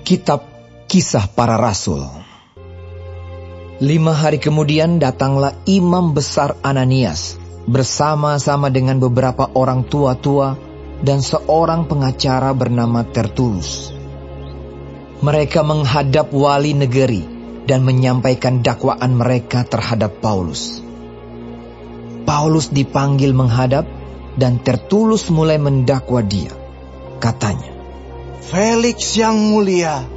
Kitab Kisah Para Rasul. 5 hari kemudian datanglah imam besar Ananias bersama-sama dengan beberapa orang tua-tua dan seorang pengacara bernama Tertulus. Mereka menghadap wali negeri dan menyampaikan dakwaan mereka terhadap Paulus. Paulus dipanggil menghadap dan Tertulus mulai mendakwa dia. Katanya, Felix yang mulia,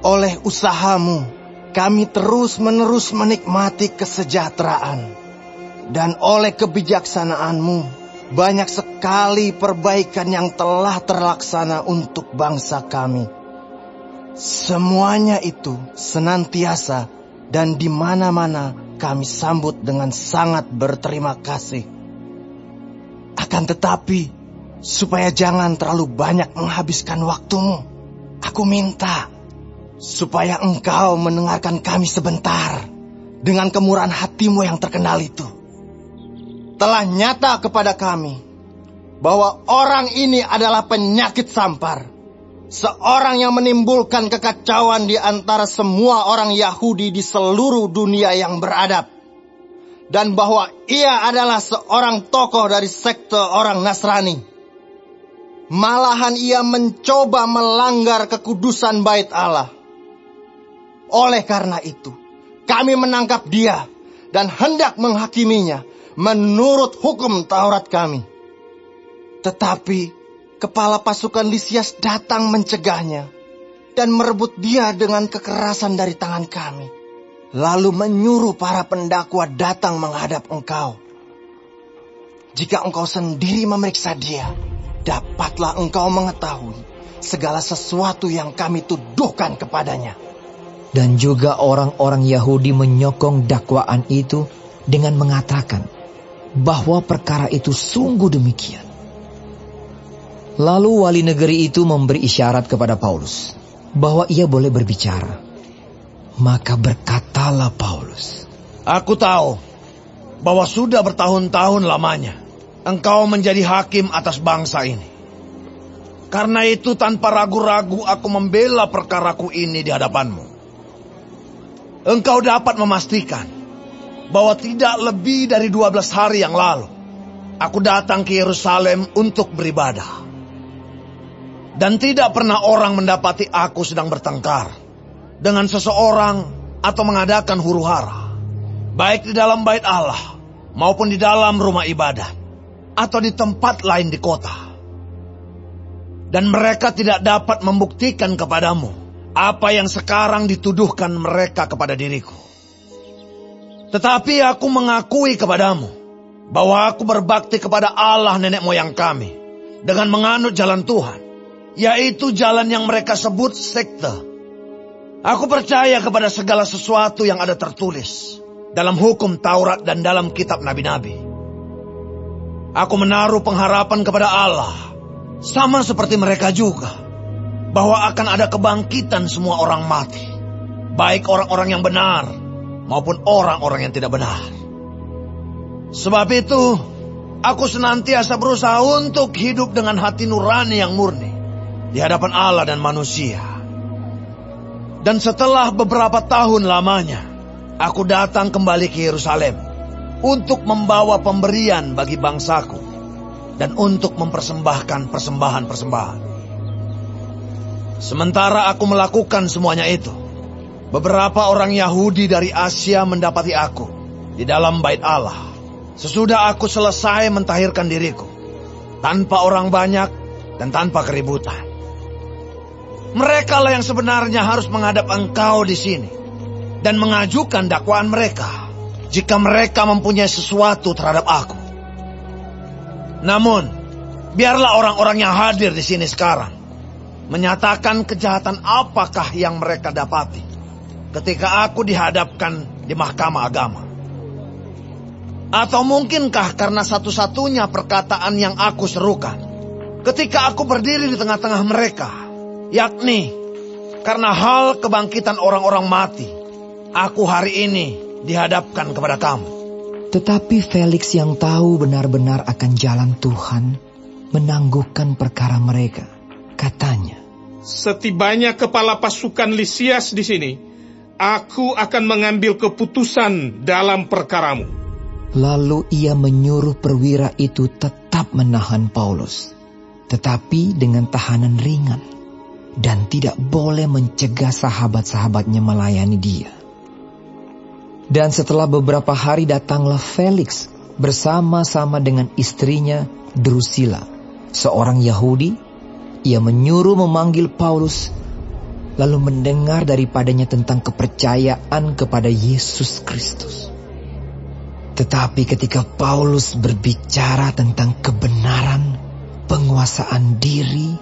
oleh usahamu kami terus-menerus menikmati kesejahteraan, dan oleh kebijaksanaanmu banyak sekali perbaikan yang telah terlaksana untuk bangsa kami. Semuanya itu senantiasa dan di mana-mana kami sambut dengan sangat berterima kasih. Akan tetapi, supaya jangan terlalu banyak menghabiskan waktumu, aku minta supaya engkau mendengarkan kami sebentar dengan kemurahan hatimu yang terkenal itu. Telah nyata kepada kami bahwa orang ini adalah penyakit sampar, seorang yang menimbulkan kekacauan di antara semua orang Yahudi di seluruh dunia yang beradab, dan bahwa ia adalah seorang tokoh dari sekte orang Nasrani. Malahan ia mencoba melanggar kekudusan bait Allah. Oleh karena itu, kami menangkap dia dan hendak menghakiminya menurut hukum Taurat kami. Tetapi kepala pasukan Lisias datang mencegahnya dan merebut dia dengan kekerasan dari tangan kami, lalu menyuruh para pendakwa datang menghadap engkau. Jika engkau sendiri memeriksa dia, dapatlah engkau mengetahui segala sesuatu yang kami tuduhkan kepadanya. Dan juga orang-orang Yahudi menyokong dakwaan itu dengan mengatakan bahwa perkara itu sungguh demikian. Lalu wali negeri itu memberi isyarat kepada Paulus bahwa ia boleh berbicara. Maka berkatalah Paulus, Aku tahu bahwa sudah bertahun-tahun lamanya engkau menjadi hakim atas bangsa ini. Karena itu tanpa ragu-ragu aku membela perkaraku ini di hadapanmu. Engkau dapat memastikan bahwa tidak lebih dari 12 hari yang lalu aku datang ke Yerusalem untuk beribadah. Dan tidak pernah orang mendapati aku sedang bertengkar dengan seseorang atau mengadakan huru-hara, baik di dalam bait Allah maupun di dalam rumah ibadat atau di tempat lain di kota. Dan mereka tidak dapat membuktikan kepadamu apa yang sekarang dituduhkan mereka kepada diriku. Tetapi aku mengakui kepadamu bahwa aku berbakti kepada Allah nenek moyang kami dengan menganut jalan Tuhan, yaitu jalan yang mereka sebut sekte. Aku percaya kepada segala sesuatu yang ada tertulis dalam hukum Taurat dan dalam kitab nabi-nabi. Aku menaruh pengharapan kepada Allah, sama seperti mereka juga, bahwa akan ada kebangkitan semua orang mati, baik orang-orang yang benar maupun orang-orang yang tidak benar. Sebab itu, aku senantiasa berusaha untuk hidup dengan hati nurani yang murni di hadapan Allah dan manusia. Dan setelah beberapa tahun lamanya, aku datang kembali ke Yerusalem untuk membawa pemberian bagi bangsaku dan untuk mempersembahkan persembahan-persembahan. Sementara aku melakukan semuanya itu, beberapa orang Yahudi dari Asia mendapati aku di dalam bait Allah sesudah aku selesai mentahirkan diriku, tanpa orang banyak dan tanpa keributan. Mereka lah yang sebenarnya harus menghadap engkau di sini dan mengajukan dakwaan mereka jika mereka mempunyai sesuatu terhadap aku. Namun, biarlah orang-orang yang hadir di sini sekarang menyatakan kejahatan apakah yang mereka dapati ketika aku dihadapkan di mahkamah agama. Atau mungkinkah karena satu-satunya perkataan yang aku serukan ketika aku berdiri di tengah-tengah mereka, yakni karena hal kebangkitan orang-orang mati, aku hari ini dihadapkan kepada kamu. Tetapi Felix yang tahu benar-benar akan jalan Tuhan menangguhkan perkara mereka. Katanya, Setibanya kepala pasukan Lisias di sini, aku akan mengambil keputusan dalam perkaramu. Lalu ia menyuruh perwira itu tetap menahan Paulus, tetapi dengan tahanan ringan, dan tidak boleh mencegah sahabat-sahabatnya melayani dia. Dan setelah beberapa hari datanglah Felix bersama-sama dengan istrinya Drusilla, seorang Yahudi. Ia menyuruh memanggil Paulus, lalu mendengar daripadanya tentang kepercayaan kepada Yesus Kristus. Tetapi ketika Paulus berbicara tentang kebenaran, penguasaan diri,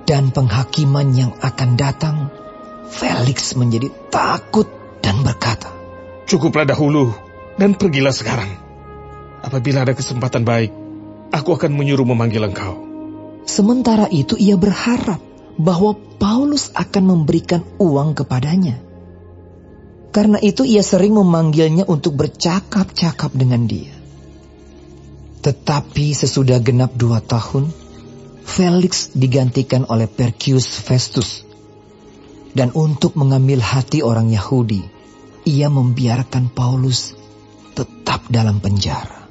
dan penghakiman yang akan datang, Felix menjadi takut dan berkata, "Cukuplah dahulu dan pergilah sekarang. Apabila ada kesempatan baik, aku akan menyuruh memanggil engkau." Sementara itu ia berharap bahwa Paulus akan memberikan uang kepadanya. Karena itu ia sering memanggilnya untuk bercakap-cakap dengan dia. Tetapi sesudah genap 2 tahun, Felix digantikan oleh Porcius Festus. Dan untuk mengambil hati orang Yahudi, ia membiarkan Paulus tetap dalam penjara.